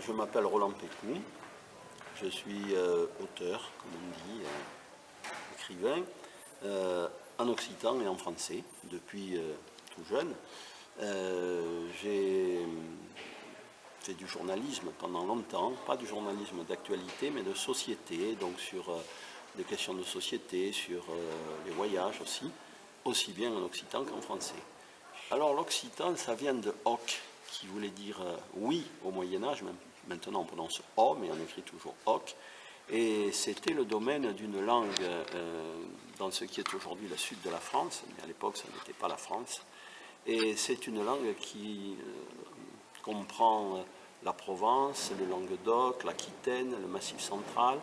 Je m'appelle Roland Pécou, je suis auteur, comme on dit, écrivain, en occitan et en français, depuis tout jeune. J'ai fait du journalisme pendant longtemps, pas du journalisme d'actualité, mais de société, donc sur des questions de société, sur les voyages aussi bien en occitan qu'en français. Alors l'occitan, ça vient de hoc, qui voulait dire oui au Moyen-Âge, maintenant on prononce o, mais on écrit toujours hoc, et c'était le domaine d'une langue dans ce qui est aujourd'hui le sud de la France, mais à l'époque ça n'était pas la France, et c'est une langue qui comprend la Provence, le Languedoc, l'Aquitaine, le Massif central,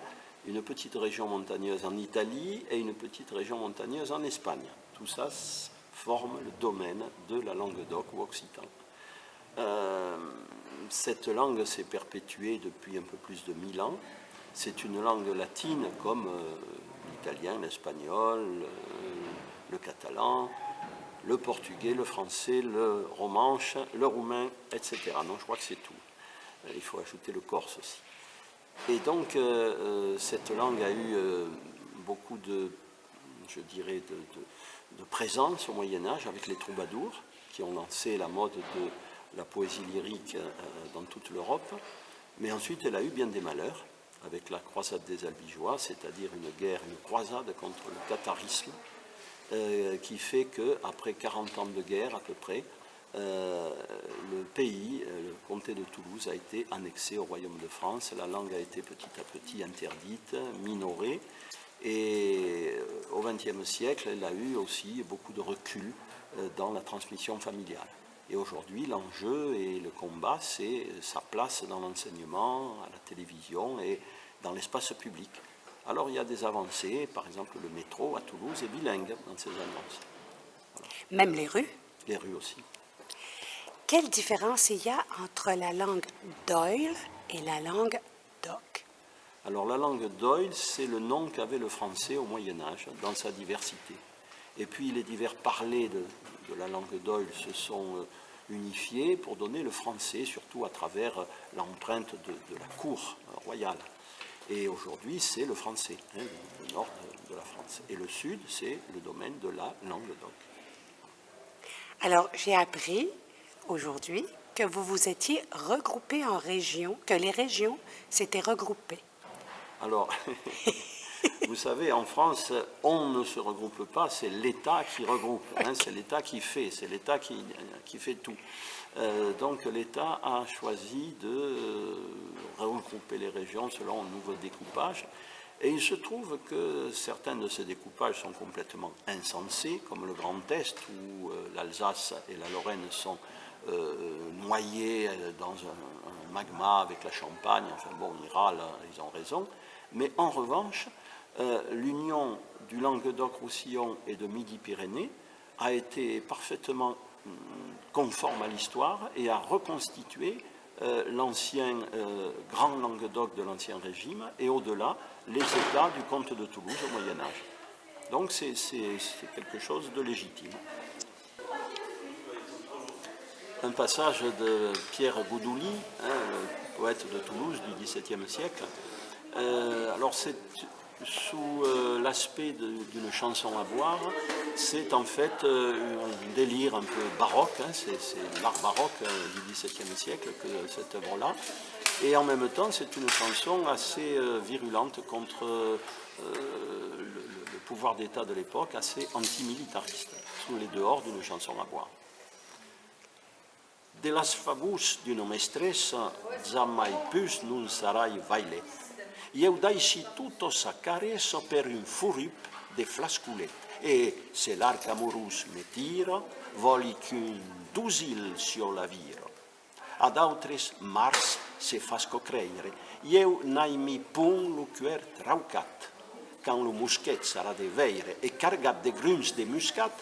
une petite région montagneuse en Italie et une petite région montagneuse en Espagne. Tout ça forme le domaine de la Languedoc ou occitan. Cette langue s'est perpétuée depuis un peu plus de 1000 ans. C'est une langue latine comme l'italien, l'espagnol, le catalan, le portugais, le français, le romanche, le roumain, etc. Non, je crois que c'est tout. Il faut ajouter le corse aussi. Et donc, cette langue a eu beaucoup de, je dirais, de présence au Moyen-Âge avec les troubadours qui ont lancé la mode de la poésie lyrique dans toute l'Europe. Mais ensuite, elle a eu bien des malheurs avec la croisade des Albigeois, c'est-à-dire une croisade contre le catharisme, qui fait qu'après 40 ans de guerre à peu près, le pays, le comté de Toulouse, a été annexé au royaume de France. La langue a été petit à petit interdite, minorée, et au XXe siècle, elle a eu aussi beaucoup de recul dans la transmission familiale. Et aujourd'hui, l'enjeu et le combat, c'est sa place dans l'enseignement, à la télévision et dans l'espace public. Alors il y a des avancées, par exemple le métro à Toulouse est bilingue dans ses annonces. Voilà. Même les rues? Les rues aussi. Quelle différence il y a entre la langue d'Oïl et la langue d'Oc? Alors la langue d'Oïl, c'est le nom qu'avait le français au Moyen-Âge, dans sa diversité. Et puis les divers parlers de la langue d'Oïl se sont unifiés pour donner le français, surtout à travers l'empreinte de la cour royale. Et aujourd'hui, c'est le français, le nord de la France. Et le sud, c'est le domaine de la langue d'Oc. Alors, j'ai appris aujourd'hui que vous vous étiez regroupés en régions, que les régions s'étaient regroupées. Alors, vous savez, en France, on ne se regroupe pas, c'est l'État qui regroupe, c'est l'État qui fait, c'est l'État qui fait tout. Donc l'État a choisi de regrouper les régions selon un nouveau découpage. Et il se trouve que certains de ces découpages sont complètement insensés, comme le Grand Est, où l'Alsace et la Lorraine sont noyés dans un magma avec la Champagne. Enfin bon, ils râlent, ils ont raison. Mais en revanche, l'union du Languedoc-Roussillon et de Midi-Pyrénées a été parfaitement conforme à l'histoire et a reconstitué l'ancien Grand Languedoc de l'Ancien Régime et au-delà les États du comte de Toulouse au Moyen-Âge. Donc c'est quelque chose de légitime. Un passage de Pierre Goudouli, le poète de Toulouse du XVIIe siècle. Alors c'est sous l'aspect d'une chanson à boire, c'est en fait un délire un peu baroque, c'est l'art baroque du XVIIe siècle que cette œuvre-là, et en même temps c'est une chanson assez virulente contre le pouvoir d'État de l'époque, assez antimilitariste, sous les dehors d'une chanson à boire. De las favus d'une mestressa, jamais plus non sarai vailet. Eu daissi tutto sa caresse per un furup de flasculet. Et se l'arc amorus me tira, voli qu'un dusil sur la vira. Ad autres mars se fasco creire, eu n'ai mi pun lo cuer traucat. Quand le musquet sarà de veire e cargat de gruns de muscat,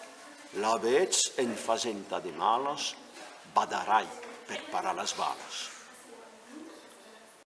la veig en fasenta de malas, badarai per parar les bales.